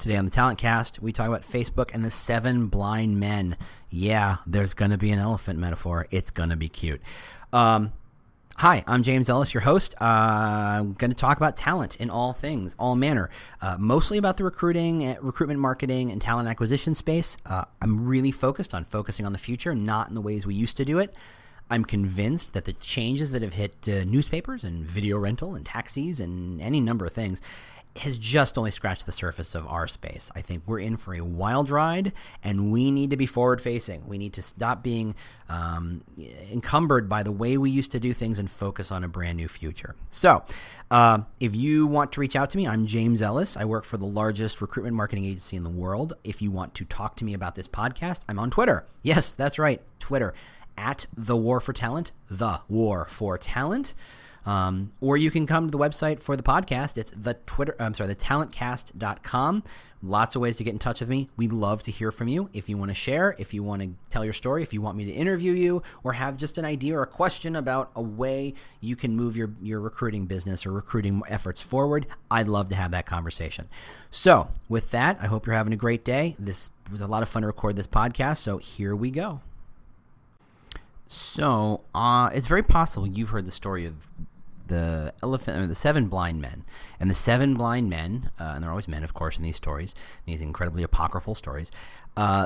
Today on the Talent Cast, we talk about Facebook and the 7 blind men. Yeah, there's going to be an elephant metaphor. It's going to be cute. Hi, I'm James Ellis, your host. I'm going to talk about talent in all things, all manner, mostly about the recruitment marketing, and talent acquisition space. I'm really focusing on the future, not in the ways we used to do it. I'm convinced that the changes that have hit newspapers and video rental and taxis and any number of things has just only scratched the surface of our space. I think we're in for a wild ride, and we need to be forward-facing. We need to stop being encumbered by the way we used to do things and focus on a brand new future. So if you want to reach out to me, I'm James Ellis. I work for the largest recruitment marketing agency in the world. If you want to talk to me about this podcast, I'm on Twitter. Yes, that's right, Twitter, at The War for Talent, The War for Talent. Or you can come to the website for the podcast. It's thetalentcast.com. Lots of ways to get in touch with me. We'd love to hear from you. If you want to share, if you want to tell your story, if you want me to interview you, or have just an idea or a question about a way you can move your recruiting business or recruiting efforts forward, I'd love to have that conversation. So with that, I hope you're having a great day. This was a lot of fun to record this podcast, so here we go. So it's very possible you've heard the story of the elephant, or the 7 blind men. And the 7 blind men, and they're always men, of course, in these stories, these incredibly apocryphal stories,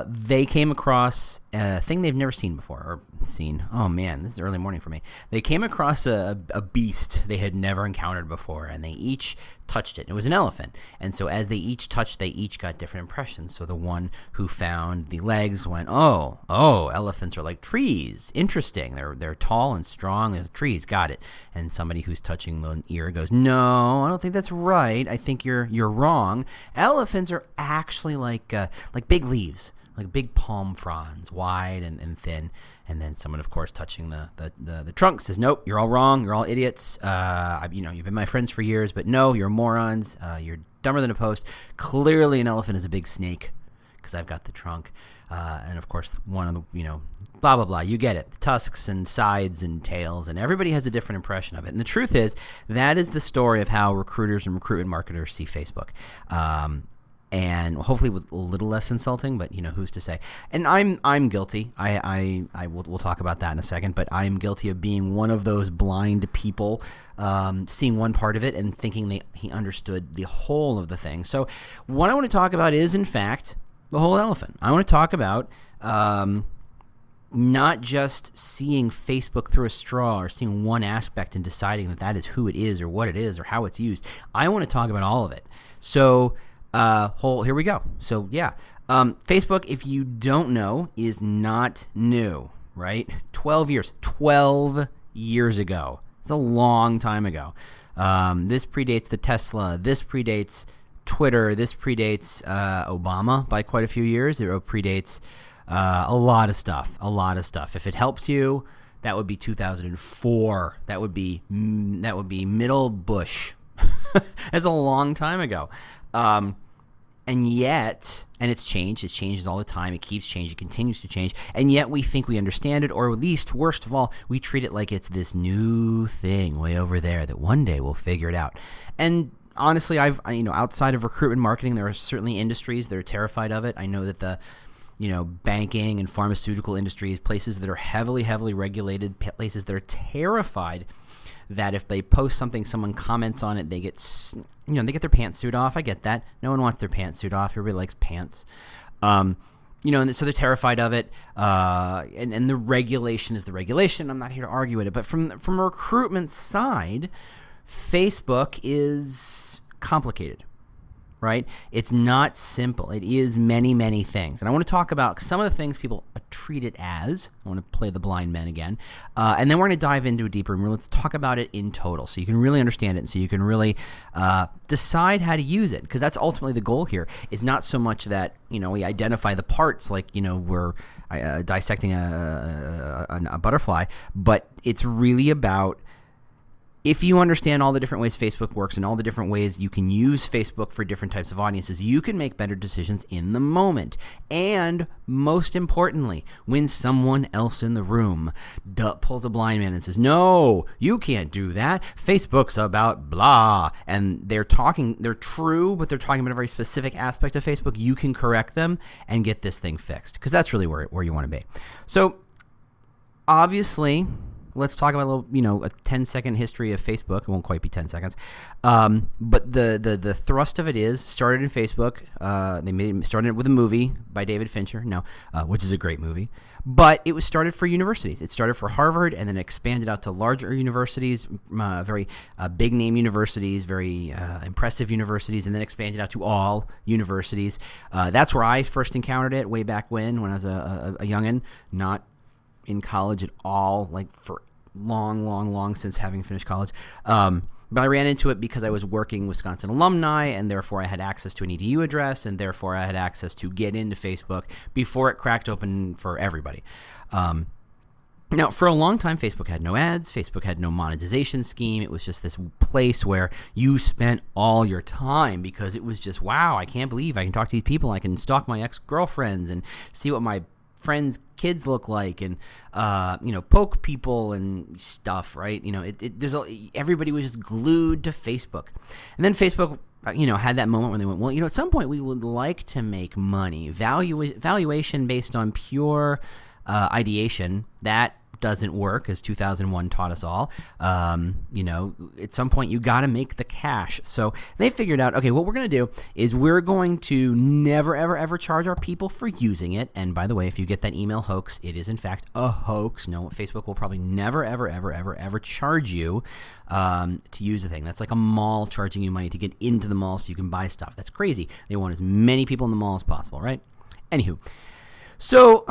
they came across a thing they've never seen before, or seen. Oh man, this is early morning for me. They came across a beast they had never encountered before, and they each touched it. It was an elephant. And so as they each touched, they each got different impressions. So the one who found the legs went, oh, elephants are like trees. Interesting. They're tall and strong as trees. Got it. And somebody who's touching the ear goes, no, I don't think that's right. I think you're wrong. Elephants are actually like big leaves, like big palm fronds, wide and thin. And then someone, of course, touching the trunk says, nope, you're all wrong. You're all idiots. You've been my friends for years, but no, you're morons. You're dumber than a post. Clearly an elephant is a big snake because I've got the trunk. And, of course, one of the, blah, blah, blah. You get it. The tusks and sides and tails, and everybody has a different impression of it. And the truth is, that is the story of how recruiters and recruitment marketers see Facebook. And hopefully with a little less insulting, but who's to say? And I'm guilty. We'll talk about that in a second. But I'm guilty of being one of those blind people, seeing one part of it and thinking he understood the whole of the thing. So what I want to talk about is, in fact, the whole elephant. I want to talk about not just seeing Facebook through a straw or seeing one aspect and deciding that is who it is or what it is or how it's used. I want to talk about all of it. So. Here we go. So yeah, Facebook, if you don't know, is not new, right? 12 years ago. It's a long time ago. This predates the Tesla. This predates Twitter. This predates Obama by quite a few years. It predates a lot of stuff. If it helps you, that would be 2004. That would be middle Bush. That's a long time ago. And yet, and it's changed. It changes all the time. It keeps changing. It continues to change. And yet we think we understand it, or at least, worst of all, we treat it like it's this new thing way over there that one day we'll figure it out. And honestly, outside of recruitment marketing, there are certainly industries that are terrified of it. I know that the banking and pharmaceutical industries, places that are heavily, heavily regulated, places that are terrified that if they post something, someone comments on it, they get their pantsuit off. I get that. No one wants their pantsuit off. Everybody likes pants. And so they're terrified of it. And the regulation is the regulation. I'm not here to argue with it. But from a recruitment side, Facebook is complicated, right? It's not simple. It is many, many things. And I want to talk about some of the things people treat it as. I want to play the blind men again. And then we're going to dive into it deeper, and let's talk about it in total so you can really understand it and so you can really decide how to use it, because that's ultimately the goal here, is not so much that, we identify the parts like, we're dissecting a butterfly, but it's really about if you understand all the different ways Facebook works and all the different ways you can use Facebook for different types of audiences, you can make better decisions in the moment. And most importantly, when someone else in the room pulls a blind man and says, no, you can't do that. Facebook's about blah. And they're true, but they're talking about a very specific aspect of Facebook. You can correct them and get this thing fixed, because that's really where you want to be. So obviously, let's talk about a little, a 10-second history of Facebook. It won't quite be 10 seconds. But the thrust of it started in Facebook. Started it with a movie by David Fincher, which is a great movie. But it was started for universities. It started for Harvard and then expanded out to larger universities, very big-name universities, very impressive universities, and then expanded out to all universities. That's where I first encountered it way back when I was a youngin', not in college at all, like for long since having finished college. But I ran into it because I was working Wisconsin alumni, and therefore I had access to an EDU address, and therefore I had access to get into Facebook before it cracked open for everybody. Now, for a long time, Facebook had no ads. Facebook had no monetization scheme. It was just this place where you spent all your time because it was just, wow, I can't believe I can talk to these people. I can stalk my ex-girlfriends and see what my friends' kids look like, and poke people and stuff, right? Everybody was just glued to Facebook. And then Facebook had that moment when they went, well, at some point we would like to make money. Valuation based on pure ideation, that doesn't work, as 2001 taught us all. At some point you got to make the cash. So they figured out, okay, what we're going to do is we're going to never, ever, ever charge our people for using it. And by the way, if you get that email hoax, it is in fact a hoax. No, Facebook will probably never, ever, ever, ever, ever charge you to use the thing. That's like a mall charging you money to get into the mall so you can buy stuff. That's crazy. They want as many people in the mall as possible, right? Anywho, so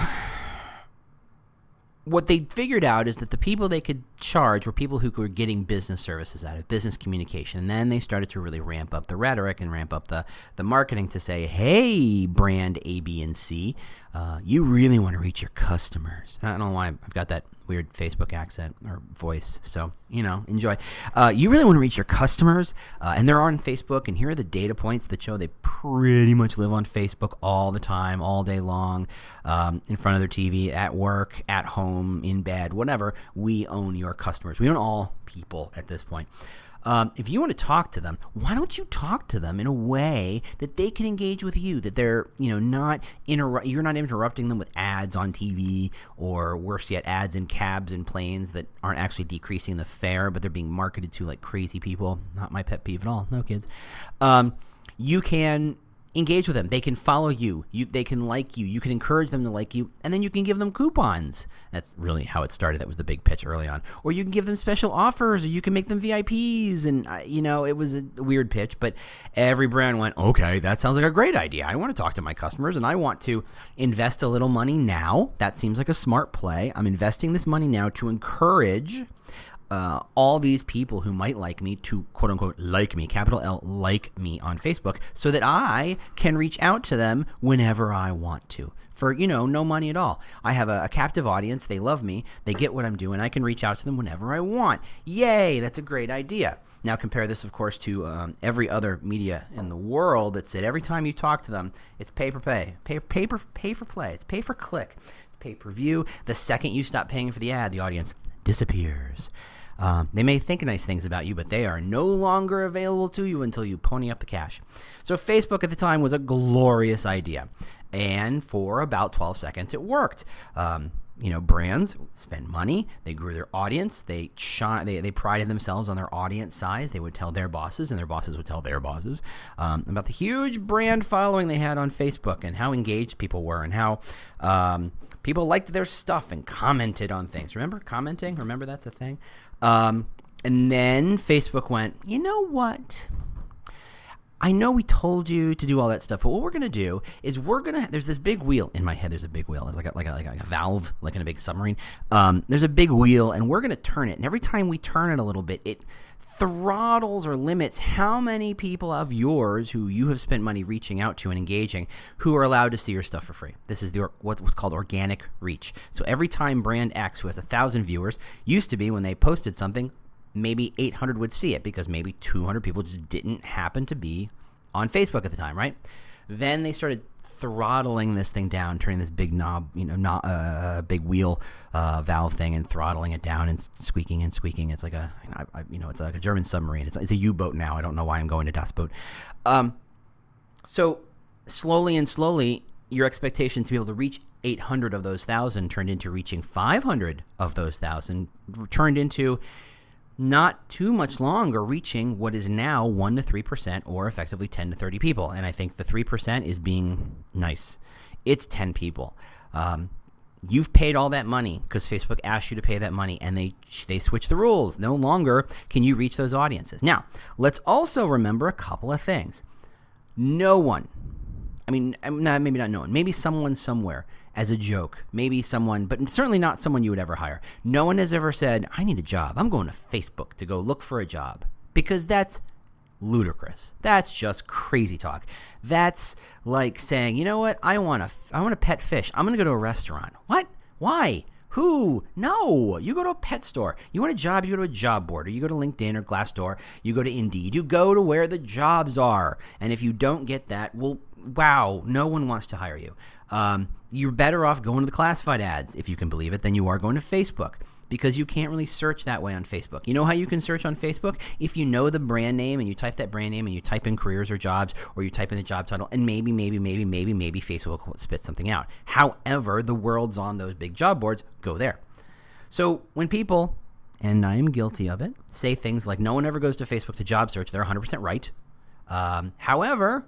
what they figured out is that the people they could charge were people who were getting business services out of business communication. And then they started to really ramp up the rhetoric and ramp up the marketing to say, hey, brand A, B, and C, you really want to reach your customers. I don't know why I've got that weird Facebook accent or voice, so, enjoy. You really want to reach your customers, and they're on Facebook, and here are the data points that show they pretty much live on Facebook all the time, all day long, in front of their TV, at work, at home, in bed, whatever. We own your customers. We own all people at this point. If you want to talk to them, why don't you talk to them in a way that they can engage with you, that they're, you're not interrupting them with ads on TV, or worse yet, ads in cabs and planes that aren't actually decreasing the fare, but they're being marketed to like crazy people. Not my pet peeve at all. No, kids. You can engage with them. They can follow you. They can like you. You can encourage them to like you, and then you can give them coupons. That's really how it started. That was the big pitch early on. Or you can give them special offers, or you can make them VIPs. And, it was a weird pitch, but every brand went, okay, that sounds like a great idea. I want to talk to my customers, and I want to invest a little money now. That seems like a smart play. I'm investing this money now to encourage all these people who might like me to, quote unquote, like me, capital L, like me on Facebook, so that I can reach out to them whenever I want to for, no money at all. I have a captive audience. They love me. They get what I'm doing. I can reach out to them whenever I want. Yay, that's a great idea. Now compare this, of course, to every other media in the world that said every time you talk to them, it's pay for play. Pay for play. It's pay for click. It's pay per view. The second you stop paying for the ad, the audience disappears. They may think nice things about you, but they are no longer available to you until you pony up the cash. So Facebook at the time was a glorious idea. And for about 12 seconds, it worked. Brands spend money. They grew their audience. They prided themselves on their audience size. They would tell their bosses, and their bosses would tell their bosses about the huge brand following they had on Facebook and how engaged people were and how people liked their stuff and commented on things. Remember commenting? Remember that's a thing? And then Facebook went, you know what? I know we told you to do all that stuff, but what we're going to do is there's this big wheel in my head. There's a big wheel. It's like a valve, like in a big submarine. There's a big wheel, and we're going to turn it. And every time we turn it a little bit, it throttles or limits how many people of yours who you have spent money reaching out to and engaging who are allowed to see your stuff for free. This is what's called organic reach. So every time brand X, who has 1,000 viewers, used to be when they posted something, maybe 800 would see it because maybe 200 people just didn't happen to be on Facebook at the time, right? Then they started throttling this thing down, turning this big knob, big wheel valve thing, and throttling it down and squeaking and squeaking. It's like it's like a German submarine. It's a U-boat now. I don't know why I'm going to Das Boot. So slowly and slowly, your expectation to be able to reach 800 of those 1,000 turned into reaching 500 of those 1,000, turned into not too much longer reaching what is now 1 to 3% or effectively 10 to 30 people. And I think the 3% is being nice. It's 10 people. You've paid all that money because Facebook asked you to pay that money, and they switched the rules. No longer can you reach those audiences. Now, let's also remember a couple of things. No one, maybe not no one, maybe someone somewhere as a joke, maybe someone, but certainly not someone you would ever hire. No one has ever said, I need a job. I'm going to Facebook to go look for a job, because that's ludicrous. That's just crazy talk. That's like saying, you know what? I want a pet fish. I'm going to go to a restaurant. What? Why? Who? No. You go to a pet store. You want a job, you go to a job board, or you go to LinkedIn or Glassdoor, you go to Indeed. You go to where the jobs are. And if you don't get that, well, wow, no one wants to hire you. You're better off going to the classified ads, if you can believe it, than you are going to Facebook, because you can't really search that way on Facebook. You know how you can search on Facebook? If you know the brand name and you type that brand name and you type in careers or jobs, or you type in the job title, and maybe Facebook will spit something out. However, the world's on those big job boards. Go there. So when people, and I am guilty of it, say things like no one ever goes to Facebook to job search, they're 100% right. However,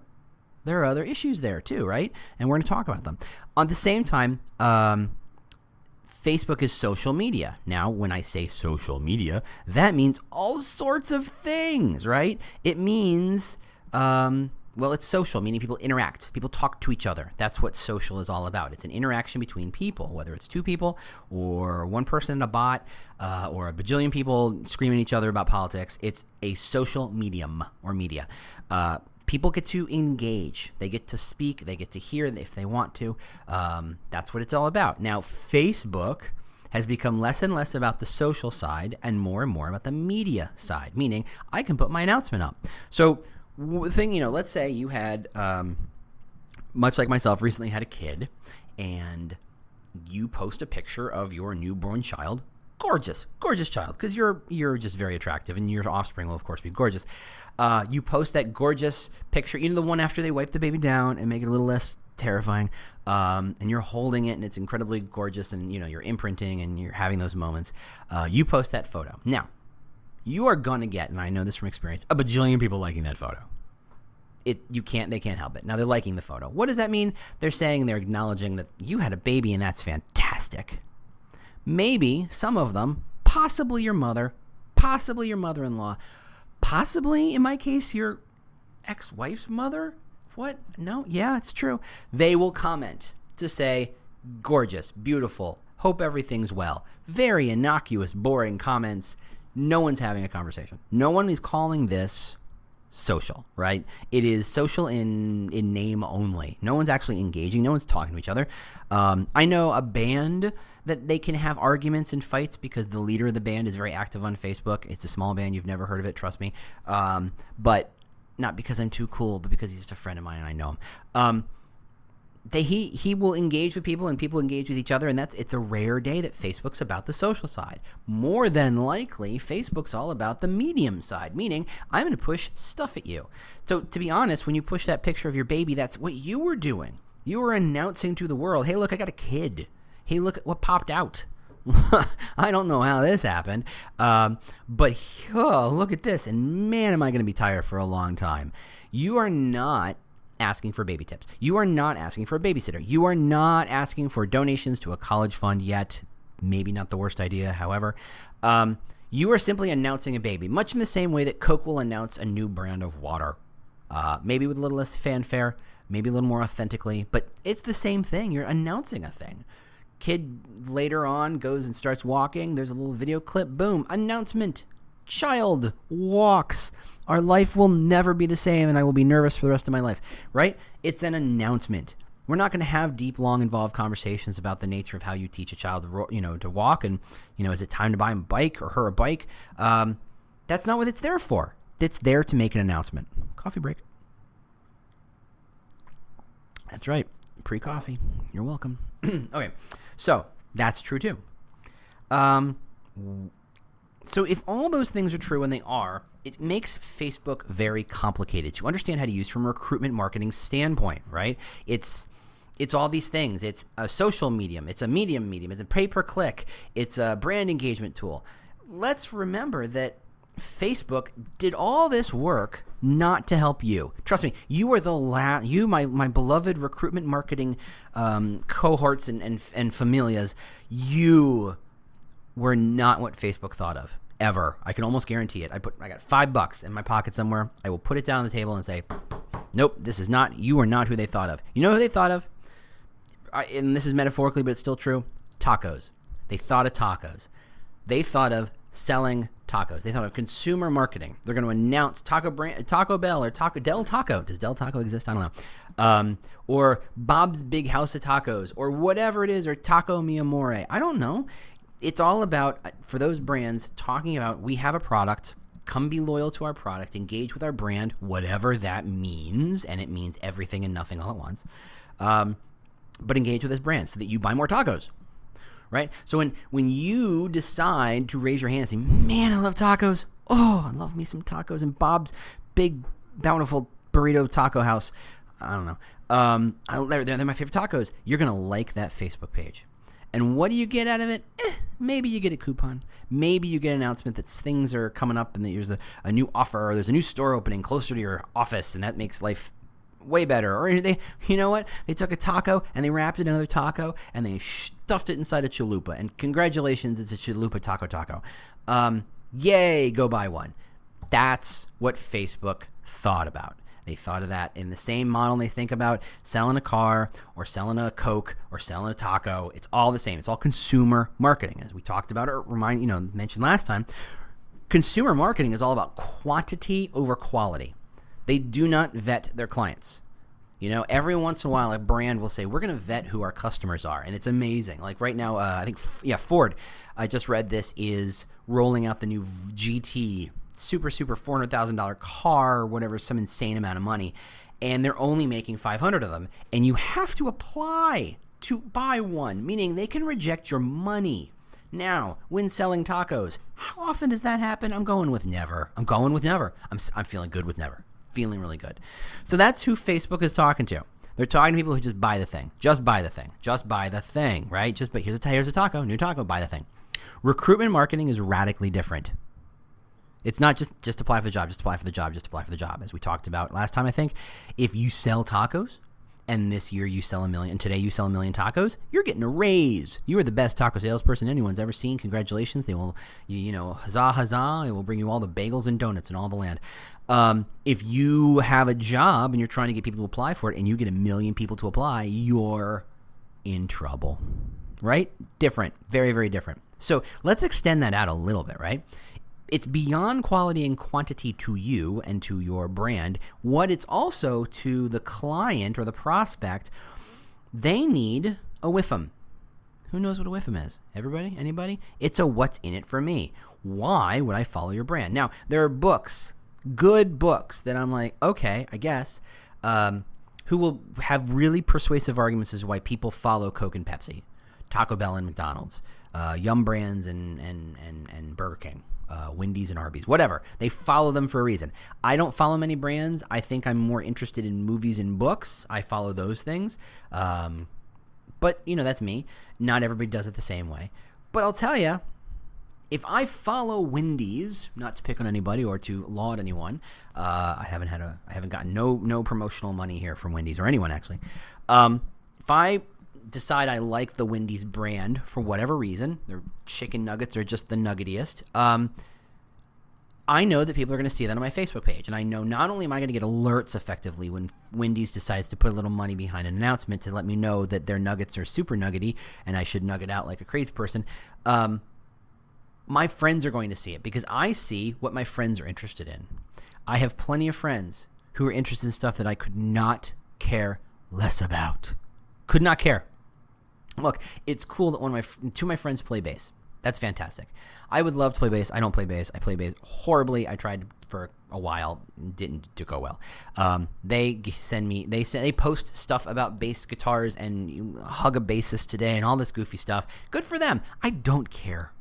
there are other issues there too, right? And we're going to talk about them. At the same time, Facebook is social media. Now, when I say social media, that means all sorts of things, right? It means, it's social, meaning people interact. People talk to each other. That's what social is all about. It's an interaction between people, whether it's two people or one person and a bot or a bajillion people screaming at each other about politics. It's a social medium or media. People get to engage. They get to speak. They get to hear if they want to. That's what it's all about. Now, Facebook has become less and less about the social side and more about the media side, meaning I can put my announcement up. So let's say you had, much like myself, recently had a kid, and you post a picture of your newborn child. Gorgeous child, because you're just very attractive, and your offspring will of course be gorgeous. You post that gorgeous picture, the one after they wipe the baby down and make it a little less terrifying, and you're holding it and it's incredibly gorgeous, and you're imprinting and you're having those moments. You post that photo. Now, you are gonna get, and I know this from experience, a bajillion people liking that photo. They can't help it. Now they're liking the photo. What does that mean? They're acknowledging that you had a baby, and that's fantastic. Maybe some of them, possibly your mother, possibly your mother-in-law, possibly, in my case, your ex-wife's mother. What? No? Yeah, it's true. They will comment to say, gorgeous, beautiful, hope everything's well. Very innocuous, boring comments. No one's having a conversation. No one is calling this social, right? It is social in name only. No one's actually engaging. No one's talking to each other. I know a band that they can have arguments and fights because the leader of the band is very active on Facebook. It's a small band. You've never heard of it, trust me. But not because I'm too cool, but because he's just a friend of mine and I know him. He will engage with people, and people engage with each other, and it's a rare day that Facebook's about the social side. More than likely, Facebook's all about the medium side, meaning I'm going to push stuff at you. So to be honest, when you push that picture of your baby, that's what you were doing. You were announcing to the world, hey, look, I got a kid. Hey, look at what popped out. I don't know how this happened, but look at this, and man, am I going to be tired for a long time. You are not asking for baby tips. You are not asking for a babysitter. You are not asking for donations to a college fund yet. Maybe not the worst idea, however. You are simply announcing a baby, much in the same way that Coke will announce a new brand of water. Maybe with a little less fanfare, maybe a little more authentically, but it's the same thing. You're announcing a thing. Kid later on goes and starts walking. There's a little video clip. Boom. Announcement. Child walks. Our life will never be the same, and I will be nervous for the rest of my life. Right? It's an announcement. We're not going to have deep, long, involved conversations about the nature of how you teach a child, to walk, and is it time to buy him a bike or her a bike? That's not what it's there for. It's there to make an announcement. Coffee break. That's right. Pre-coffee. You're welcome. Okay. So that's true too. So if all those things are true, and they are, it makes Facebook very complicated to understand how to use from a recruitment marketing standpoint, right? It's all these things. It's a social medium. It's a medium. It's a pay-per-click. It's a brand engagement tool. Let's remember that Facebook did all this work not to help you. Trust me, you are the last. You, my beloved recruitment marketing cohorts and familias. You were not what Facebook thought of ever. I can almost guarantee it. I got $5 in my pocket somewhere. I will put it down on the table and say, nope, this is not. You are not who they thought of. You know who they thought of? And this is metaphorically, but it's still true. Tacos. They thought of tacos. They thought of selling tacos. They thought of consumer marketing. They're going to announce Taco Bell or Del Taco. Does Del Taco exist? I don't know. Or Bob's Big House of Tacos, or whatever it is, or Taco Mi Amore. I don't know. It's all about, for those brands, talking about, we have a product. Come be loyal to our product. Engage with our brand, whatever that means, and it means everything and nothing all at once. But engage with this brand so that you buy more tacos. Right? So when you decide to raise your hand and say, man, I love tacos. Oh, I love me some tacos. And Bob's Big Bountiful Burrito Taco House. I don't know. They're my favorite tacos. You're going to like that Facebook page. And what do you get out of it? Maybe you get a coupon. Maybe you get an announcement that things are coming up and that there's a new offer, or there's a new store opening closer to your office, and that makes life way better. Or you know what? They took a taco and they wrapped it in another taco and they stuffed it inside a chalupa. And congratulations, it's a chalupa taco. Yay, go buy one. That's what Facebook thought about. They thought of that in the same model they think about selling a car or selling a Coke or selling a taco. It's all the same. It's all consumer marketing. As we talked about or mentioned last time, consumer marketing is all about quantity over quality. They do not vet their clients. Every once in a while, a brand will say, we're going to vet who our customers are. And it's amazing. Like right now, I think, Ford, I just read this, is rolling out the new GT, super $400,000 car, whatever, some insane amount of money. And they're only making 500 of them. And you have to apply to buy one, meaning they can reject your money. Now, when selling tacos, how often does that happen? I'm going with never. I'm feeling good with never. Feeling really good. So that's who Facebook is talking to. They're talking to people who just buy the thing. Just buy the thing. Just buy the thing, right? Here's a taco, new taco, buy the thing. Recruitment marketing is radically different. It's not just apply for the job, just apply for the job, just apply for the job. As we talked about last time, I think, if you sell tacos and this year you sell 1 million, and today you sell 1 million tacos, you're getting a raise. You are the best taco salesperson anyone's ever seen. Congratulations. They will, huzzah, huzzah. It will bring you all the bagels and donuts in all the land. If you have a job and you're trying to get people to apply for it and you get 1 million people to apply, you're in trouble, right? Different, very, very different. So let's extend that out a little bit, right? It's beyond quality and quantity to you and to your brand. What it's also to the client or the prospect, they need a WIFM. Who knows what a WIFM is? Everybody? Anybody? It's a what's in it for me. Why would I follow your brand? Now, there are books, good books, that I'm like, okay, I guess, who will have really persuasive arguments as to why people follow Coke and Pepsi, Taco Bell and McDonald's, Yum Brands and Burger King. Wendy's and Arby's, whatever. They follow them for a reason. I don't follow many brands. I think I'm more interested in movies and books. I follow those things. But, that's me. Not everybody does it the same way. But I'll tell you, if I follow Wendy's, not to pick on anybody or to laud anyone, I haven't gotten no promotional money here from Wendy's or anyone actually. If I decide I like the Wendy's brand for whatever reason, their chicken nuggets are just the nuggetiest, I know that people are going to see that on my Facebook page. And I know not only am I going to get alerts effectively when Wendy's decides to put a little money behind an announcement to let me know that their nuggets are super nuggety and I should nugget out like a crazy person, my friends are going to see it because I see what my friends are interested in. I have plenty of friends who are interested in stuff that I could not care less about. Could not care. Look, it's cool that two of my friends play bass. That's fantastic. I would love to play bass. I don't play bass. I play bass horribly. I tried for a while, didn't go well. They post stuff about bass guitars and you hug a bassist today and all this goofy stuff. Good for them. I don't care.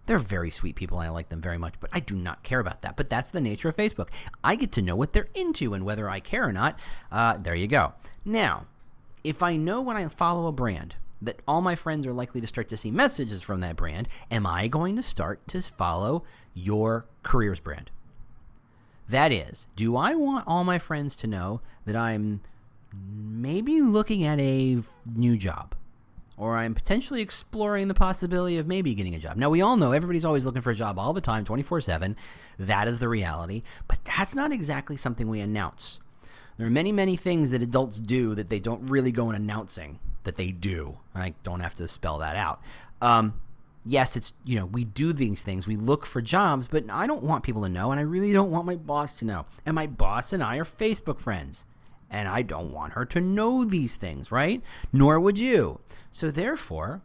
They're very sweet people and I like them very much, but I do not care about that. But that's the nature of Facebook. I get to know what they're into and whether I care or not. There you go. Now, if I know when I follow a brand that all my friends are likely to start to see messages from that brand, am I going to start to follow your careers brand? That is, do I want all my friends to know that I'm maybe looking at a new job? Or I'm potentially exploring the possibility of maybe getting a job. Now, we all know everybody's always looking for a job all the time, 24/7. That is the reality. But that's not exactly something we announce. There are many, many things that adults do that they don't really go in announcing that they do. I don't have to spell that out. Yes, it's, we do these things. We look for jobs, but I don't want people to know, and I really don't want my boss to know. And my boss and I are Facebook friends, and I don't want her to know these things, right? Nor would you. So therefore,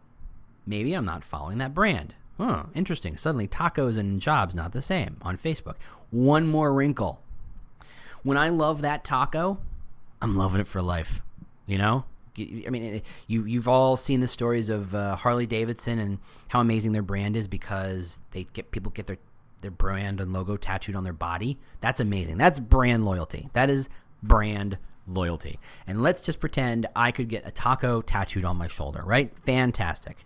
maybe I'm not following that brand. Interesting. Suddenly, tacos and jobs not the same on Facebook. One more wrinkle. When I love that taco, I'm loving it for life, I mean, you've all seen the stories of Harley Davidson and how amazing their brand is because people get their brand and logo tattooed on their body. That's amazing. That's brand loyalty. That is brand loyalty. And let's just pretend I could get a taco tattooed on my shoulder, right? Fantastic.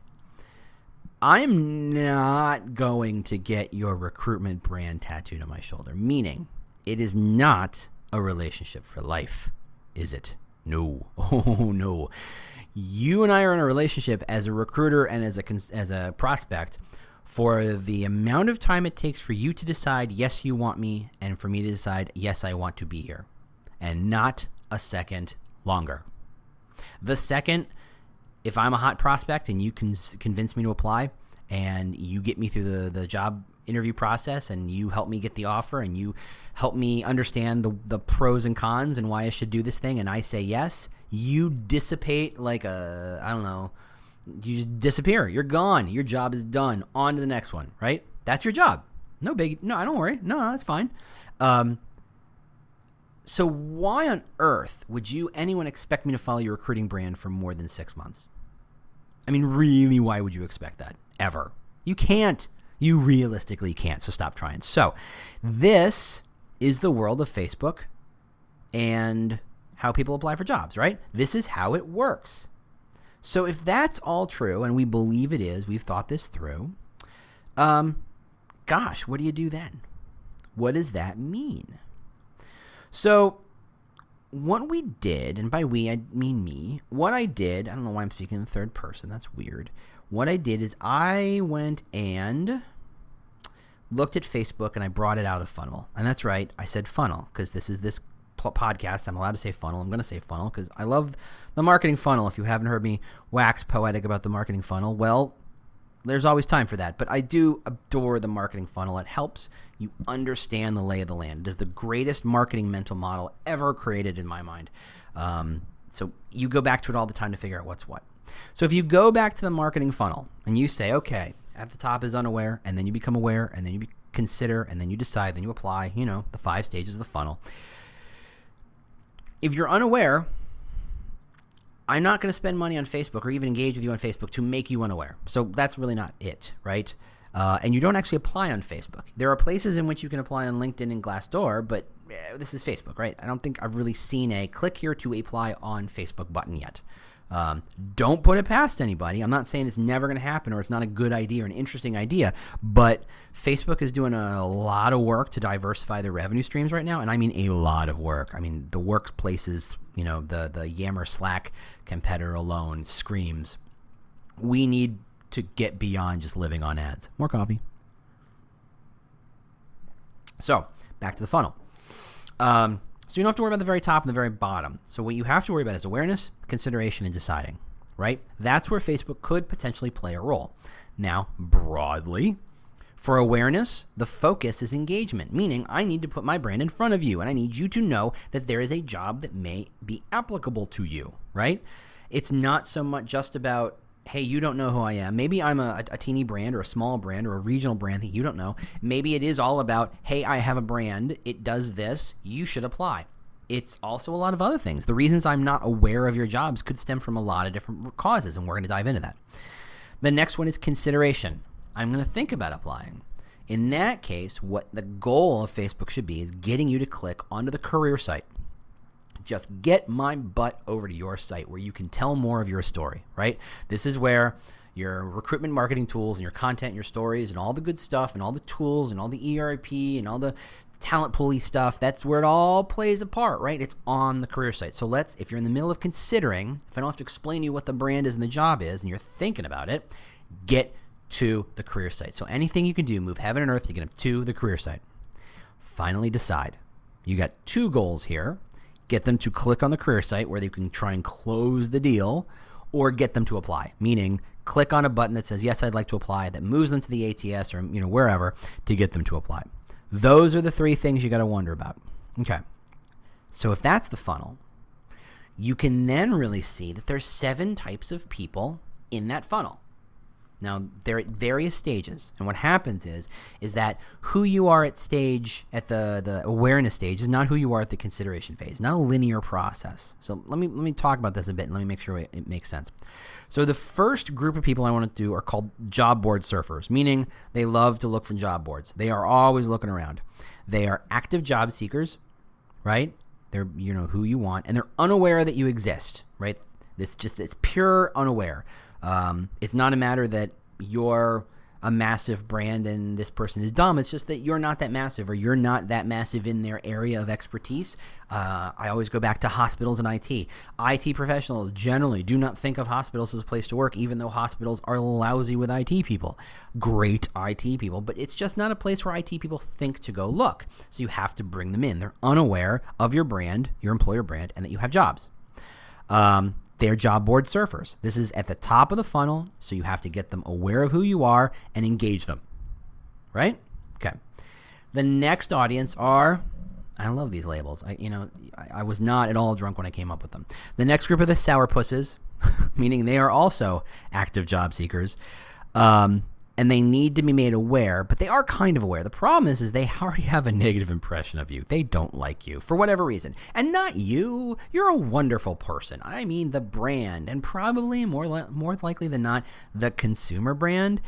I'm not going to get your recruitment brand tattooed on my shoulder, meaning it is not a relationship for life, is it? No. Oh, no. You and I are in a relationship as a recruiter and as a prospect for the amount of time it takes for you to decide, yes, you want me, and for me to decide, yes, I want to be here, and not a second longer. The second, if I'm a hot prospect and you can convince me to apply and you get me through the job interview process and you help me get the offer and you help me understand the pros and cons and why I should do this thing and I say yes, you dissipate like you just disappear. You're gone. Your job is done. On to the next one, right? That's your job. No big, no, don't worry. No, that's fine. So why on earth would anyone expect me to follow your recruiting brand for more than 6 months? I mean, really, why would you expect that? Ever. You can't. You realistically can't, so stop trying. So this is the world of Facebook and how people apply for jobs, right? This is how it works. So if that's all true, and we believe it is, we've thought this through, gosh, what do you do then? What does that mean? So what we did, and by we I mean me, what I did, I don't know why I'm speaking in the third person, that's weird. What I did is I went and looked at Facebook and I brought it out of funnel. And that's right, I said funnel because this is this podcast. I'm allowed to say funnel. I'm going to say funnel because I love the marketing funnel. If you haven't heard me wax poetic about the marketing funnel, well, there's always time for that. But I do adore the marketing funnel. It helps you understand the lay of the land. It is the greatest marketing mental model ever created in my mind. So you go back to it all the time to figure out what's what. So if you go back to the marketing funnel and you say, okay, at the top is unaware, and then you become aware, and then you consider, and then you decide, then you apply, the 5 stages of the funnel. If you're unaware, I'm not going to spend money on Facebook or even engage with you on Facebook to make you unaware. So that's really not it, right? And you don't actually apply on Facebook. There are places in which you can apply on LinkedIn and Glassdoor, but this is Facebook, right? I don't think I've really seen a click here to apply on Facebook button yet. Don't put it past anybody. I'm not saying it's never going to happen or it's not a good idea or an interesting idea, but Facebook is doing a lot of work to diversify their revenue streams right now, and I mean a lot of work. I mean, the workplaces, the Yammer Slack competitor alone screams, we need to get beyond just living on ads. More coffee. So, back to the funnel. So you don't have to worry about the very top and the very bottom. So what you have to worry about is awareness, consideration, and deciding, right? That's where Facebook could potentially play a role. Now, broadly, for awareness, the focus is engagement, meaning I need to put my brand in front of you, and I need you to know that there is a job that may be applicable to you, right? It's not so much just about hey, you don't know who I am. Maybe I'm a teeny brand or a small brand or a regional brand that you don't know. Maybe it is all about, hey, I have a brand. It does this. You should apply. It's also a lot of other things. The reasons I'm not aware of your jobs could stem from a lot of different causes, and we're going to dive into that. The next one is consideration. I'm going to think about applying. In that case, what the goal of Facebook should be is getting you to click onto the career site. Just get my butt over to your site where you can tell more of your story, right? This is where your recruitment marketing tools and your content and your stories and all the good stuff and all the tools and all the ERP and all the talent pulley stuff, that's where it all plays a part, right? It's on the career site. So if you're in the middle of considering, if I don't have to explain to you what the brand is and the job is and you're thinking about it, get to the career site. So anything you can do, move heaven and earth to get them to the career site. Finally decide. You got two goals here. Get them to click on the career site where they can try and close the deal, or get them to apply, meaning click on a button that says, yes, I'd like to apply, that moves them to the ATS or wherever to get them to apply. Those are the three things you got to wonder about. Okay. So if that's the funnel, you can then really see that there's 7 types of people in that funnel. Now, they're at various stages, and what happens is that who you are at the awareness stage is not who you are at the consideration phase, not a linear process. So let me talk about this a bit, and let me make sure it makes sense. So the first group of people I want to do are called job board surfers, meaning they love to look for job boards. They are always looking around. They are active job seekers, right? They're who you want, and they're unaware that you exist, right? It's pure unaware. It's not a matter that you're a massive brand and this person is dumb. It's just that you're not that massive, or you're not that massive in their area of expertise. I always go back to hospitals and IT. IT professionals generally do not think of hospitals as a place to work, even though hospitals are lousy with IT people. Great IT people, but it's just not a place where IT people think to go look. So you have to bring them in. They're unaware of your brand, your employer brand, and that you have jobs. They're job board surfers. This is at the top of the funnel, so you have to get them aware of who you are and engage them, right? Okay. The next audience are, I love these labels. I was not at all drunk when I came up with them. The next group are the sourpusses, meaning they are also active job seekers. And they need to be made aware, but they are kind of aware. The problem is they already have a negative impression of you. They don't like you for whatever reason. And not you. You're a wonderful person. I mean the brand, and probably more likely than not, the consumer brand.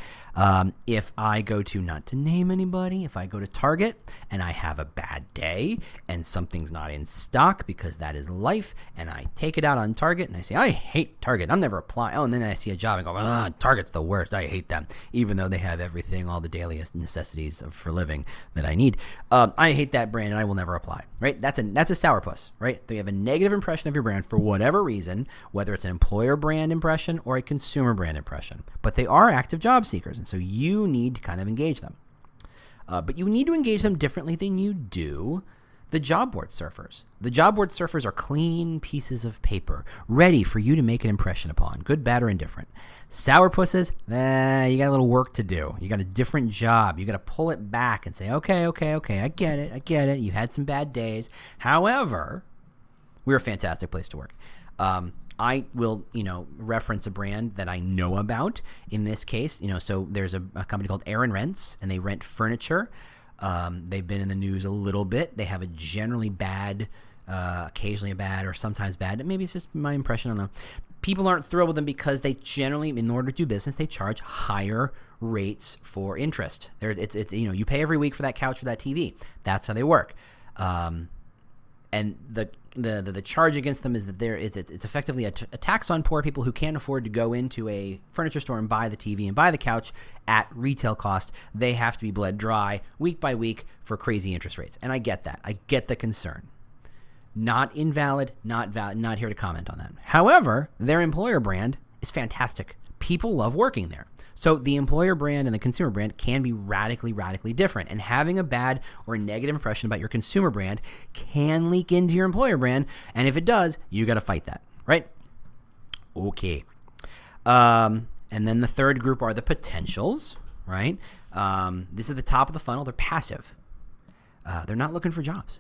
If I go to, not to name anybody, if I go to Target and I have a bad day and something's not in stock, because that is life, and I take it out on Target and I say, I hate Target. I'm never applying. Oh, and then I see a job and go, Target's the worst. I hate them. Even though they have everything, all the daily necessities for living that I need. I hate that brand and I will never apply, right? That's a sourpuss, right? They have a negative impression of your brand for whatever reason, whether it's an employer brand impression or a consumer brand impression. But they are active job seekers, and so you need to kind of engage them. But you need to engage them differently than you do the job board surfers. The job board surfers are clean pieces of paper, ready for you to make an impression upon, good, bad, or indifferent. Sourpusses, you got a little work to do. You got a different job. You got to pull it back and say, okay, I get it. You had some bad days. However, we're a fantastic place to work. I will, reference a brand that I know about. In this case, so there's a company called Aaron Rents, and they rent furniture. They've been in the news a little bit. They have a generally bad, occasionally a bad, or sometimes bad. Maybe it's just my impression. I don't know. People aren't thrilled with them because they generally, in order to do business, they charge higher rates for interest. It's you pay every week for that couch or that TV. That's how they work. And the charge against them is that it's effectively a tax on poor people who can't afford to go into a furniture store and buy the TV and buy the couch at retail cost. They have to be bled dry week by week for crazy interest rates. And I get that. I get the concern. Not invalid, not here to comment on that. However, their employer brand is fantastic. People love working there. So the employer brand and the consumer brand can be radically, radically different. And having a bad or a negative impression about your consumer brand can leak into your employer brand. And if it does, you got to fight that, right? Okay. And then the third group are the potentials, right? This is the top of the funnel. They're passive. They're not looking for jobs.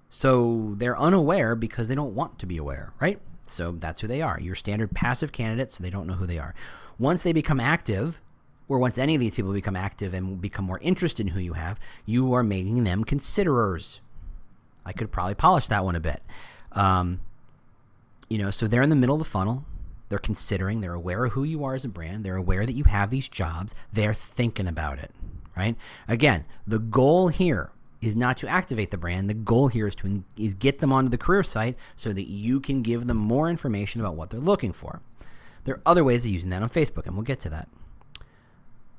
So they're unaware because they don't want to be aware, right? So that's who they are. Your standard passive candidates, so they don't know who they are. Once they become active, or once any of these people become active and become more interested in who you have, you are making them considerers. I could probably polish that one a bit. So they're in the middle of the funnel. They're considering, they're aware of who you are as a brand. They're aware that you have these jobs. They're thinking about it, right? Again, the goal here is not to activate the brand. The goal here is to get them onto the career site so that you can give them more information about what they're looking for. There are other ways of using that on Facebook, and we'll get to that.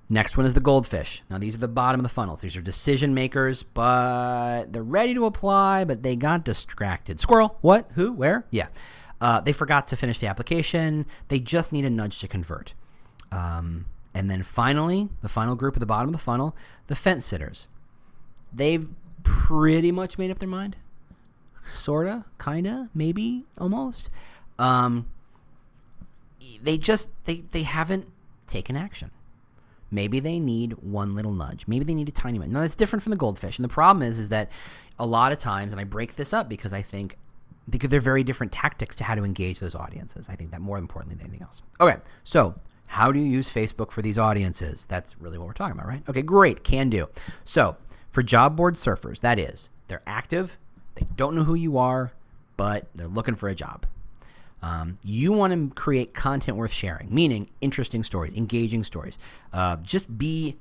Next one is the goldfish. Now, these are the bottom of the funnels. These are decision makers, but they're ready to apply, but they got distracted. Squirrel, what, who, where? Yeah. They forgot to finish the application. They just need a nudge to convert. And then finally, the final group at the bottom of the funnel, the fence sitters. They've pretty much made up their mind. Sorta, kinda, maybe, almost. They haven't taken action. Maybe they need one little nudge. Maybe they need a tiny one. Now, that's different from the goldfish. And the problem is that a lot of times, and I break this up because they're very different tactics to how to engage those audiences. I think that more importantly than anything else. Okay, so how do you use Facebook for these audiences? That's really what we're talking about, right? Okay, great, can do. So for job board surfers, that is, they're active, they don't know who you are, but they're looking for a job. You want to create content worth sharing, meaning interesting stories, engaging stories. Just be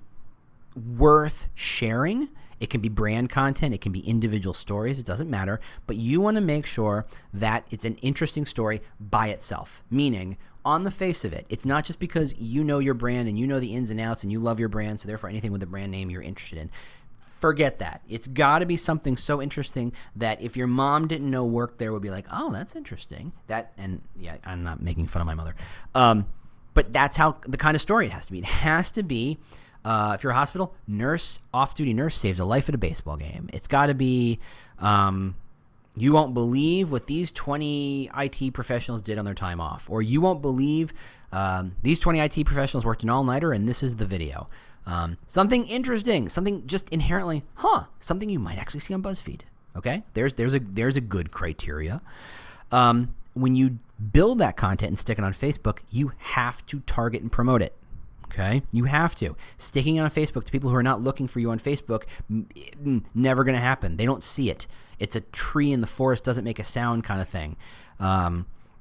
worth sharing. It can be brand content. It can be individual stories. It doesn't matter. But you want to make sure that it's an interesting story by itself, meaning on the face of it. It's not just because you know your brand and you know the ins and outs and you love your brand, so therefore anything with a brand name you're interested in. Forget that. It's got to be something so interesting that if your mom didn't know work there would be like, oh, that's interesting. I'm not making fun of my mother. But that's how the kind of story it has to be. It has to be, if you're a hospital, off-duty nurse saves a life at a baseball game. It's got to be, you won't believe what these 20 IT professionals did on their time off. Or you won't believe these 20 IT professionals worked an all-nighter and this is the video. Something interesting, something just inherently, something you might actually see on BuzzFeed. Okay, there's a good criteria. When you build that content and stick it on Facebook, you have to target and promote it. Okay, you have to. Sticking it on Facebook to people who are not looking for you on Facebook, never going to happen. They don't see it. It's a tree in the forest doesn't make a sound kind of thing.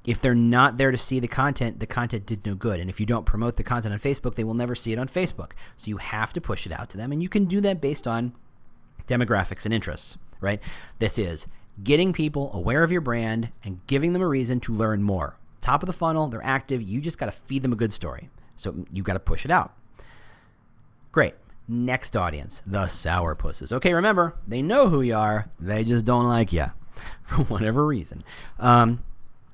If they're not there to see the content did no good. And if you don't promote the content on Facebook, they will never see it on Facebook. So you have to push it out to them. And you can do that based on demographics and interests, right? This is getting people aware of your brand and giving them a reason to learn more. Top of the funnel, they're active. You just got to feed them a good story. So you got to push it out. Great. Next audience, the sourpusses. Okay, remember, they know who you are. They just don't like you for whatever reason.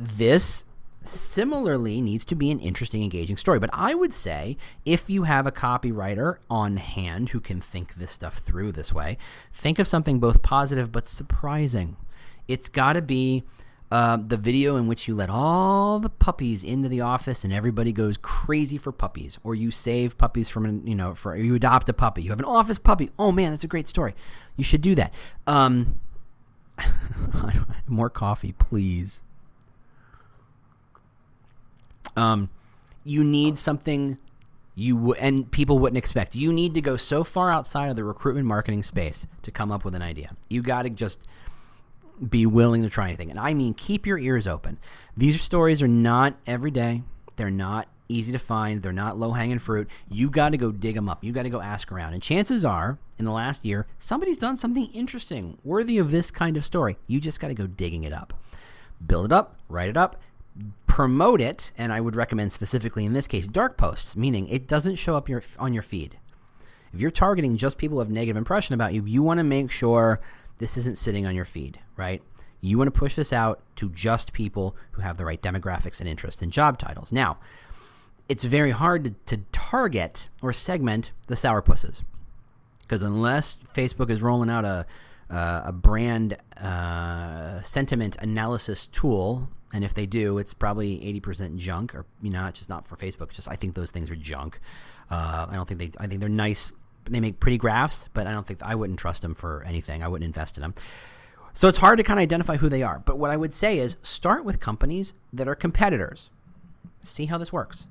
This similarly needs to be an interesting, engaging story. But I would say if you have a copywriter on hand who can think this stuff through this way, think of something both positive but surprising. It's got to be the video in which you let all the puppies into the office and everybody goes crazy for puppies, or you save puppies from, you adopt a puppy. You have an office puppy. Oh man, that's a great story. You should do that. More coffee, please. You need something and people wouldn't expect. You need to go so far outside of the recruitment marketing space to come up with an idea. You got to just be willing to try anything. And I mean, keep your ears open. These stories are not every day. They're not easy to find. They're not low-hanging fruit. You got to go dig them up. You got to go ask around. And chances are, in the last year, somebody's done something interesting, worthy of this kind of story. You just got to go digging it up. Build it up, write it up, promote it, and I would recommend specifically in this case dark posts, meaning it doesn't show up on your feed. If you're targeting just people who have a negative impression about you, you want to make sure this isn't sitting on your feed, right? You want to push this out to just people who have the right demographics and interest and job titles. Now, it's very hard to target or segment the sourpusses because unless Facebook is rolling out a brand sentiment analysis tool, and if they do, it's probably 80% junk, or it's just not for Facebook. Just I think those things are junk. I think they're nice. They make pretty graphs, but I wouldn't trust them for anything. I wouldn't invest in them. So it's hard to kind of identify who they are. But what I would say is start with companies that are competitors. See how this works.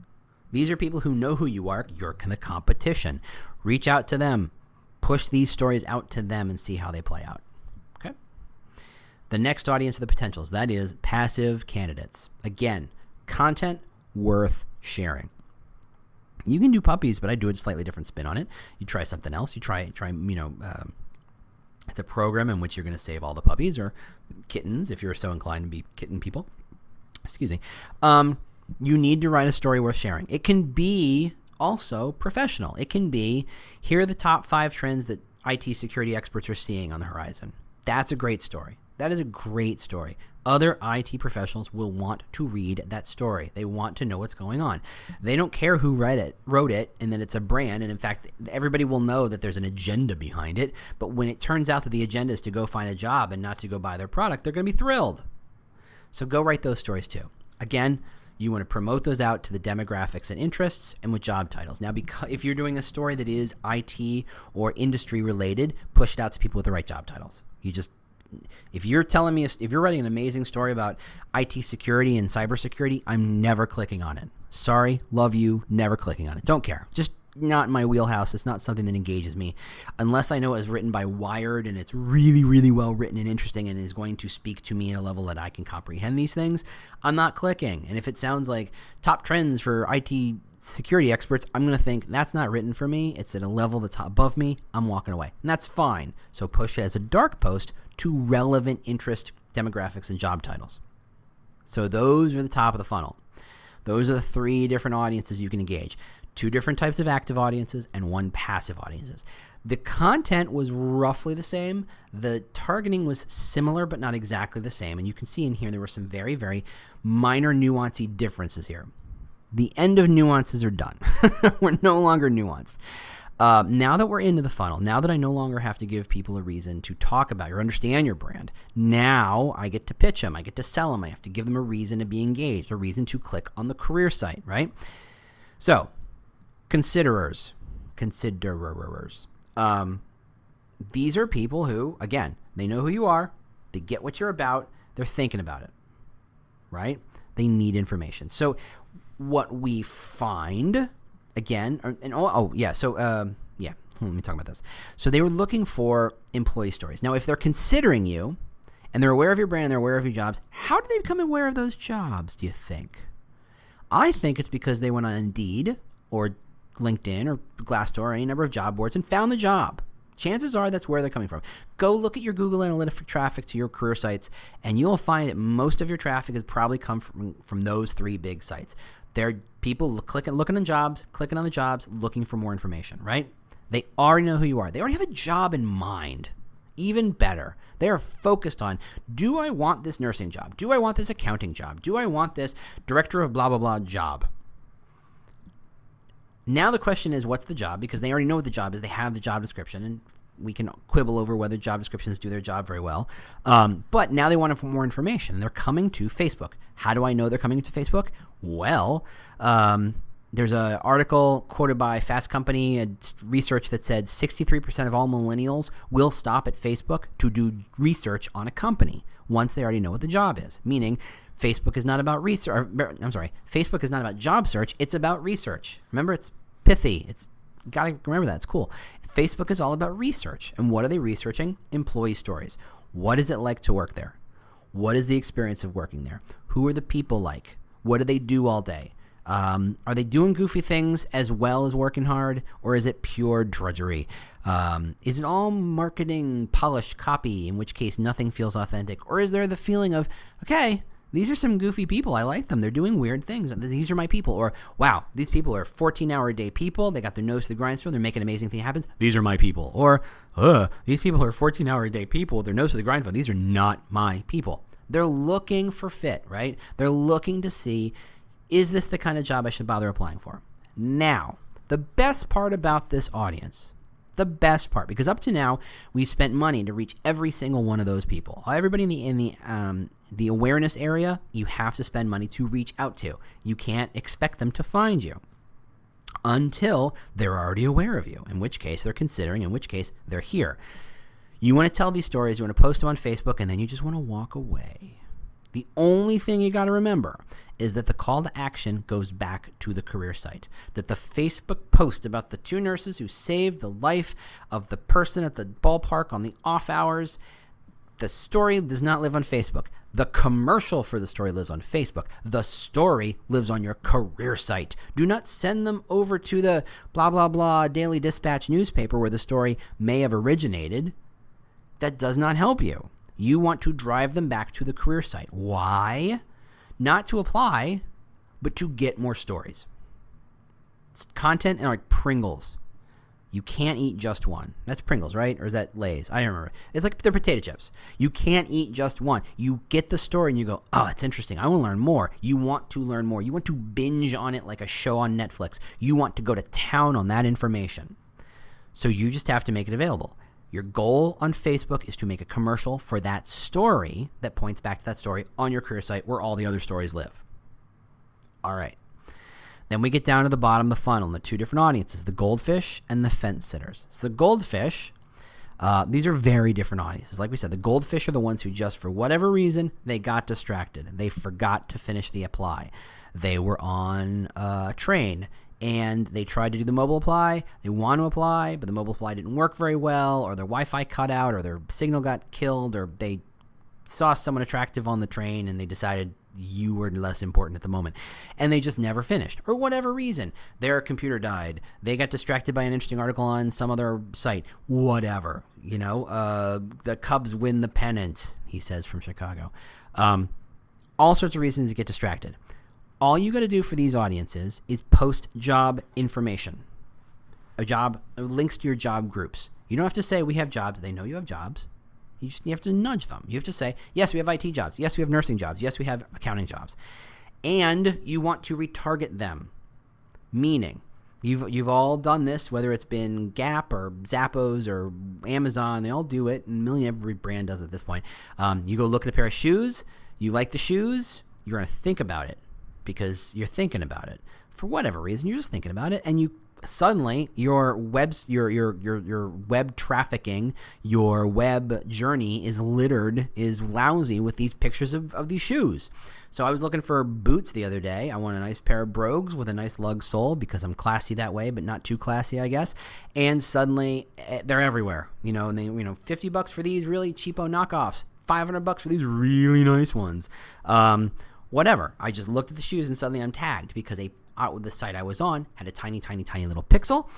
These are people who know who you are. You're in the competition. Reach out to them. Push these stories out to them and see how they play out. Okay? The next audience of the potentials, that is passive candidates. Again, content worth sharing. You can do puppies, but I do a slightly different spin on it. You try something else. You try it's a program in which you're going to save all the puppies or kittens if you're so inclined to be kitten people. Excuse me. You need to write a story worth sharing. It can be also professional. It can be, here are the top 5 trends that IT security experts are seeing on the horizon. That's a great story. That is a great story. Other IT professionals will want to read that story. They want to know what's going on. They don't care who wrote it, and that it's a brand. And in fact, everybody will know that there's an agenda behind it. But when it turns out that the agenda is to go find a job and not to go buy their product, they're going to be thrilled. So go write those stories too. Again, you want to promote those out to the demographics and interests and with job titles. Now, because if you're doing a story that is IT or industry related, push it out to people with the right job titles. If you're telling me, if you're writing an amazing story about IT security and cybersecurity, I'm never clicking on it. Sorry, love you, never clicking on it. Don't care. Just not in my wheelhouse. It's not something that engages me. Unless I know it was written by Wired and it's really, really well written and interesting and is going to speak to me at a level that I can comprehend these things, I'm not clicking. And if it sounds like top trends for IT security experts, I'm going to think that's not written for me. It's at a level that's above me. I'm walking away. And that's fine. So push it as a dark post to relevant interest, demographics, and job titles. So those are the top of the funnel. Those are the 3 different audiences you can engage. 2 different types of active audiences and 1 passive audiences. The content was roughly the same. The targeting was similar but not exactly the same. And you can see in here there were some very, very minor nuancy differences here. The end of nuances are done. We're no longer nuanced. Now that we're into the funnel, now that I no longer have to give people a reason to talk about or understand your brand, now I get to pitch them. I get to sell them. I have to give them a reason to be engaged, a reason to click on the career site, right? So, considerers. These are people who, again, they know who you are. They get what you're about. They're thinking about it, right? They need information. So what we find, again, let me talk about this. So they were looking for employee stories. Now, if they're considering you and they're aware of your brand and they're aware of your jobs, how do they become aware of those jobs, do you think? I think it's because they went on Indeed or LinkedIn or Glassdoor or any number of job boards and found the job. Chances are that's where they're coming from. Go look at your Google Analytics traffic to your career sites, and you'll find that most of your traffic has probably come from those 3 big sites. They're people looking on jobs, clicking on the jobs, looking for more information, right? They already know who you are. They already have a job in mind. Even better, they are focused on, do I want this nursing job? Do I want this accounting job? Do I want this director of blah, blah, blah job? Now the question is, what's the job? Because they already know what the job is. They have the job description, and we can quibble over whether job descriptions do their job very well. But now they want more information. They're coming to Facebook. How do I know they're coming to Facebook? Well, there's an article quoted by Fast Company, research that said 63% of all millennials will stop at Facebook to do research on a company once they already know what the job is. Meaning, Facebook is not about Facebook is not about job search. It's about research. Remember, it's pithy. It's got to remember that. It's cool. Facebook is all about research. And what are they researching? Employee stories. What is it like to work there? What is the experience of working there? Who are the people like? What do they do all day? Are they doing goofy things as well as working hard, or is it pure drudgery? Is it all marketing, polished copy, in which case nothing feels authentic? Or is there the feeling of, okay, these are some goofy people. I like them. They're doing weird things. These are my people. Or, wow, these people are 14-hour-a-day people. They got their nose to the grindstone. They're making amazing things happen. These are my people. Or, these people are 14-hour-a-day people with their nose to the grindstone. These are not my people. They're looking for fit, right? They're looking to see, is this the kind of job I should bother applying for? Now, the best part about this audience, because up to now, we spent money to reach every single one of those people. Everybody in the awareness area, you have to spend money to reach out to. You can't expect them to find you until they're already aware of you, in which case they're considering, in which case they're here. You want to tell these stories, you want to post them on Facebook, and then you just want to walk away. The only thing you got to remember is that the call to action goes back to the career site. That the Facebook post about the 2 nurses who saved the life of the person at the ballpark on the off hours, the story does not live on Facebook. The commercial for the story lives on Facebook. The story lives on your career site. Do not send them over to the blah, blah, blah Daily Dispatch newspaper where the story may have originated. That does not help you. You want to drive them back to the career site. Why? Not to apply, but to get more stories. It's content and like Pringles. You can't eat just one. That's Pringles, right? Or is that Lay's? I don't remember. It's like they're potato chips. You can't eat just one. You get the story and you go, oh, it's interesting. I want to learn more. You want to learn more. You want to binge on it like a show on Netflix. You want to go to town on that information. So you just have to make it available. Your goal on Facebook is to make a commercial for that story that points back to that story on your career site where all the other stories live. All right. Then we get down to the bottom of the funnel, the 2 different audiences, the goldfish and the fence sitters. So the goldfish, these are very different audiences. Like we said, the goldfish are the ones who just for whatever reason, they got distracted. They forgot to finish the apply. They were on a train and they tried to do the mobile apply. They want to apply, but the mobile apply didn't work very well, or their Wi-Fi cut out, or their signal got killed, or they saw someone attractive on the train and they decided you were less important at the moment, and they just never finished, or whatever reason. Their computer died. They got distracted by an interesting article on some other site. Whatever, the Cubs win the pennant, he says from Chicago. All sorts of reasons to get distracted. All you got to do for these audiences is post job information, links to your job groups. You don't have to say we have jobs. They know you have jobs. You have to nudge them. You have to say, yes, we have IT jobs. Yes, we have nursing jobs. Yes, we have accounting jobs. And you want to retarget them, meaning you've all done this, whether it's been Gap or Zappos or Amazon. They all do it. Every brand does it at this point. You go look at a pair of shoes. You like the shoes. You're going to think about it because you're thinking about it. For whatever reason, you're just thinking about it, and you suddenly your web trafficking, your web journey is lousy with these pictures of these shoes. So I was looking for boots the other day. I want a nice pair of brogues with a nice lug sole because I'm classy that way, but not too classy, I guess. And suddenly they're everywhere, and they, $50 for these really cheapo knockoffs, $500 for these really nice ones. Whatever. I just looked at the shoes and suddenly I'm tagged because the site I was on had a tiny, tiny, tiny little pixel,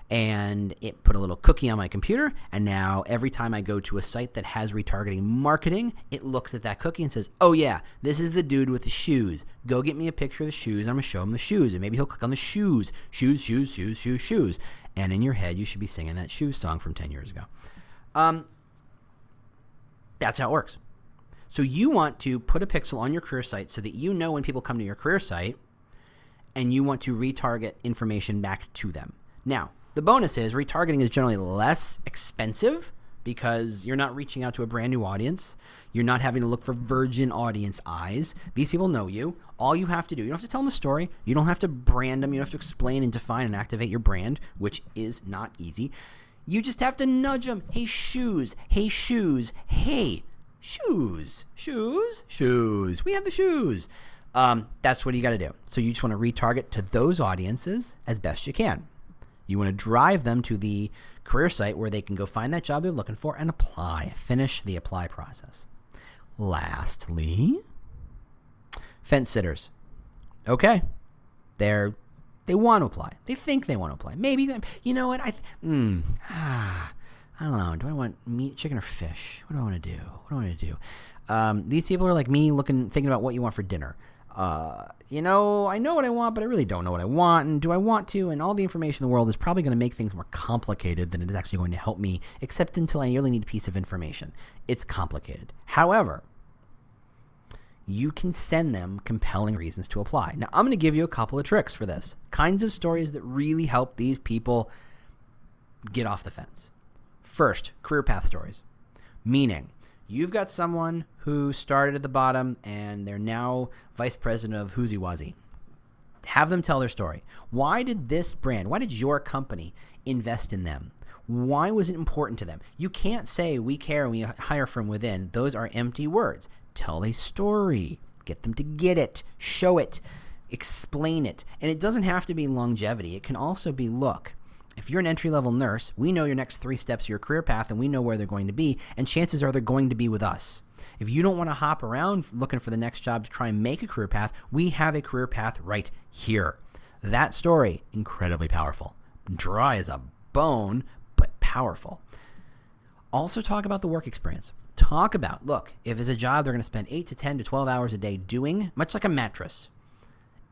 and it put a little cookie on my computer, and now every time I go to a site that has retargeting marketing, it looks at that cookie and says, oh yeah, this is the dude with the shoes. Go get me a picture of the shoes, and I'm going to show him the shoes, and maybe he'll click on the shoes. Shoes, shoes, shoes, shoes, shoes. And in your head, you should be singing that shoes song from 10 years ago. That's how it works. So you want to put a pixel on your career site so that you know when people come to your career site, and you want to retarget information back to them. Now, the bonus is retargeting is generally less expensive because you're not reaching out to a brand new audience. You're not having to look for virgin audience eyes. These people know you. All you have to do, you don't have to tell them a story. You don't have to brand them. You don't have to explain and define and activate your brand, which is not easy. You just have to nudge them. Hey, shoes. Hey, shoes. Hey, shoes. Shoes. Shoes. We have the shoes. That's what you got to do. So you just want to retarget to those audiences as best you can. You want to drive them to the career site where they can go find that job they're looking for and apply. Finish the apply process. Lastly, fence sitters. Okay. They want to apply. They think they want to apply. Maybe, you know what? I don't know. Do I want meat, chicken, or fish? What do I want to do? These people are like me thinking about what you want for dinner. I know what I want, but I really don't know what I want. And do I want to? And all the information in the world is probably going to make things more complicated than it is actually going to help me, except until I really need a piece of information. It's complicated. However, you can send them compelling reasons to apply. Now, I'm going to give you a couple of tricks for this. Kinds of stories that really help these people get off the fence. First, career path stories. Meaning, you've got someone who started at the bottom and they're now vice president of Whoozy Wazzy. Have them tell their story. Why did your company invest in them? Why was it important to them? You can't say we care and we hire from within. Those are empty words. Tell a story. Get them to get it. Show it. Explain it. And it doesn't have to be longevity. It can also be, look, if you're an entry-level nurse, we know your next 3 steps of your career path and we know where they're going to be, and chances are they're going to be with us. If you don't want to hop around looking for the next job to try and make a career path, we have a career path right here. That story, incredibly powerful. Dry as a bone, but powerful. Also talk about the work experience. Talk about, look, if there's a job they're going to spend 8 to 10 to 12 hours a day doing, much like a mattress,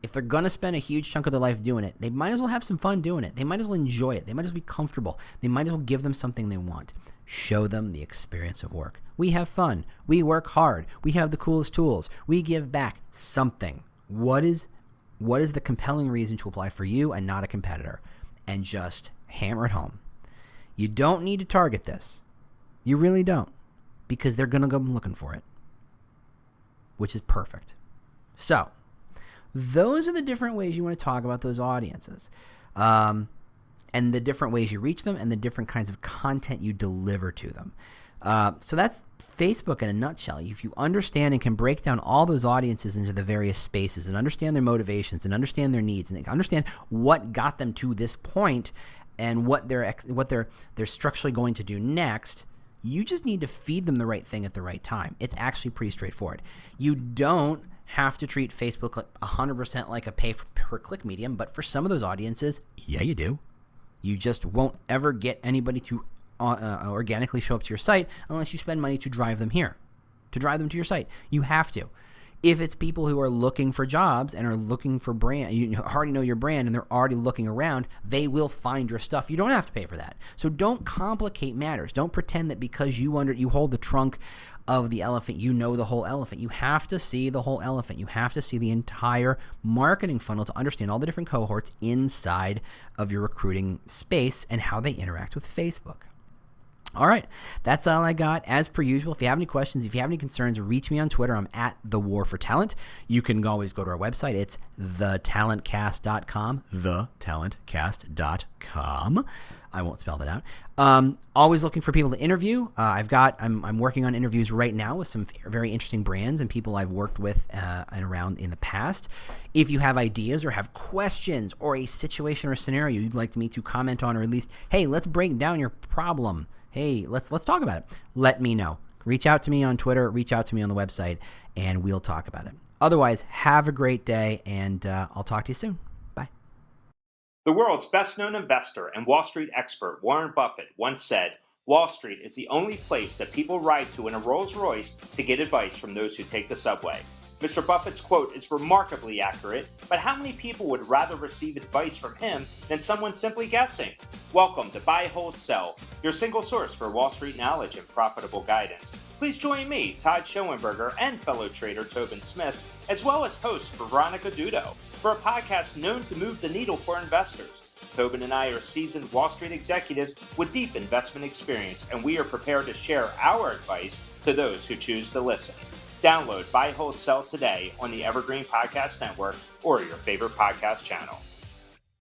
if they're going to spend a huge chunk of their life doing it, they might as well have some fun doing it. They might as well enjoy it. They might as well be comfortable. They might as well give them something they want. Show them the experience of work. We have fun. We work hard. We have the coolest tools. We give back something. What is the compelling reason to apply for you and not a competitor? And just hammer it home. You don't need to target this. You really don't. Because they're going to go looking for it. Which is perfect. So, those are the different ways you want to talk about those audiences. And the different ways you reach them and the different kinds of content you deliver to them. So that's Facebook in a nutshell. If you understand and can break down all those audiences into the various spaces and understand their motivations and understand their needs and understand what got them to this point and what they're structurally going to do next, you just need to feed them the right thing at the right time. It's actually pretty straightforward. You don't have to treat Facebook 100% like a pay-per-click medium, but for some of those audiences, yeah, you do. You just won't ever get anybody to organically show up to your site unless you spend money to drive them here, to drive them to your site. You have to. If it's people who are looking for jobs and are looking for brand, you already know your brand and they're already looking around, they will find your stuff. You don't have to pay for that. So don't complicate matters. Don't pretend that because you hold the trunk of the elephant, you know the whole elephant. You have to see the whole elephant. You have to see the entire marketing funnel to understand all the different cohorts inside of your recruiting space and how they interact with Facebook. All right, that's all I got. As per usual, if you have any questions, if you have any concerns, reach me on Twitter. I'm at The War for Talent. You can always go to our website. It's thetalentcast.com, thetalentcast.com. I won't spell that out. Always looking for people to interview. I'm working on interviews right now with some very interesting brands and people I've worked with and around in the past. If you have ideas or have questions or a situation or scenario you'd like me to comment on, or at least, hey, let's break down your problem. Hey, let's talk about it. Let me know. Reach out to me on Twitter, reach out to me on the website, and we'll talk about it. Otherwise, have a great day, and I'll talk to you soon. Bye. The world's best-known investor and Wall Street expert Warren Buffett once said, "Wall Street is the only place that people ride to in a Rolls-Royce to get advice from those who take the subway." Mr. Buffett's quote is remarkably accurate, but how many people would rather receive advice from him than someone simply guessing? Welcome to Buy, Hold, Sell, your single source for Wall Street knowledge and profitable guidance. Please join me, Todd Schoenberger, and fellow trader Tobin Smith, as well as host Veronica Dudo, for a podcast known to move the needle for investors. Tobin and I are seasoned Wall Street executives with deep investment experience, and we are prepared to share our advice to those who choose to listen. Download Buy, Hold, Sell today on the Evergreen Podcast Network or your favorite podcast channel.